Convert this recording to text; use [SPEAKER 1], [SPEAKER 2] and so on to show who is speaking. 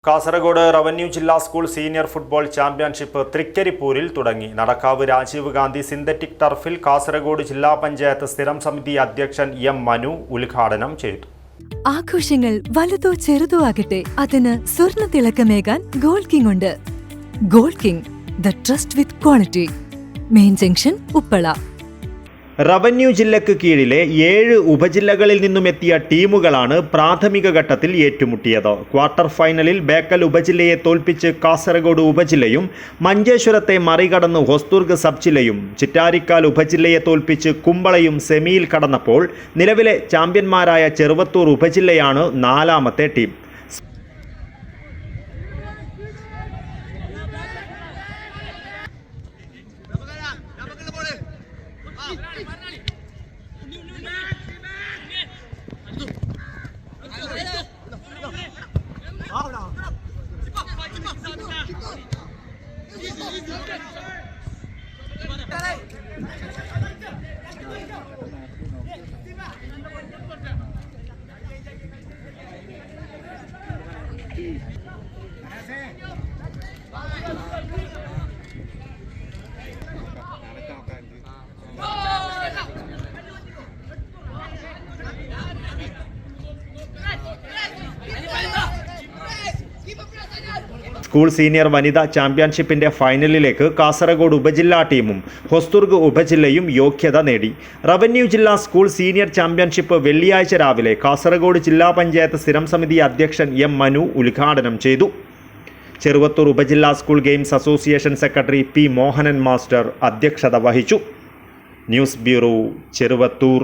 [SPEAKER 1] Kasaragod revenue ജില്ലാ school senior football championship തൃക്കരിപ്പൂരിൽ തുടങ്ങി. Nadakkavu Rajeev Gandhi synthetic ടർഫിൽ Kasaragod ജില്ലാ പഞ്ചായത്ത് സ്ഥിരം സമിതി അധ്യക്ഷൻ എം മനു ഉദ്ഘാടനം ചെയ്തു.
[SPEAKER 2] ആഘോഷങ്ങൾ വലുതോ ചെറുതോ ആകട്ടെ, അതിന് സ്വർണ്ണ തിളക്കമേകാൻ ഗോൾഡ് കിങ് ഉണ്ട്. Gold king, the trust with quality. Main junction, Uppala.
[SPEAKER 1] Revenue ജില്ലയ്ക്ക് കീഴിലെ 7 ഉപജില്ലകളിൽ നിന്നുമെത്തിയ ടീമുകളാണ് പ്രാഥമിക ഘട്ടത്തിൽ ഏറ്റുമുട്ടിയത്. ക്വാർട്ടർ ഫൈനലിൽ ബേക്കൽ ഉപജില്ലയെ തോൽപ്പിച്ച് കാസർഗോഡ് ഉപജില്ലയും മഞ്ചേശ്വരത്തെ മറികടന്ന് ഹൊസ്ദുർഗ് സബ് ജില്ലയും ചിറ്റാരിക്കാൽ ഉപജില്ലയെ തോൽപ്പിച്ച് കുമ്പളയും സെമിയിൽ കടന്നപ്പോൾ നിലവിലെ ചാമ്പ്യന്മാരായ ചെറുവത്തൂർ ഉപജില്ലയാണ് 4ാമത്തെ ടീം. സ്കൂൾ സീനിയർ വനിതാ ചാമ്പ്യൻഷിപ്പിന്റെ ഫൈനലിലേക്ക് കാസർഗോഡ് ഉപജില്ലാ ടീമും ഹൊസ്ദുർഗ് ഉപജില്ലയും യോഗ്യത നേടി. റവന്യൂ ജില്ലാ സ്കൂൾ സീനിയർ ചാമ്പ്യൻഷിപ്പ് വെള്ളിയാഴ്ച രാവിലെ കാസർഗോഡ് ജില്ലാ പഞ്ചായത്ത് സ്ഥിരം സമിതി അധ്യക്ഷൻ എം മനു ഉദ്ഘാടനം ചെയ്തു. ചെറുവത്തൂർ ഉപജില്ലാ school games association secretary P Mohanan master അധ്യക്ഷത വഹിച്ചു. News bureau, Cheruvathur.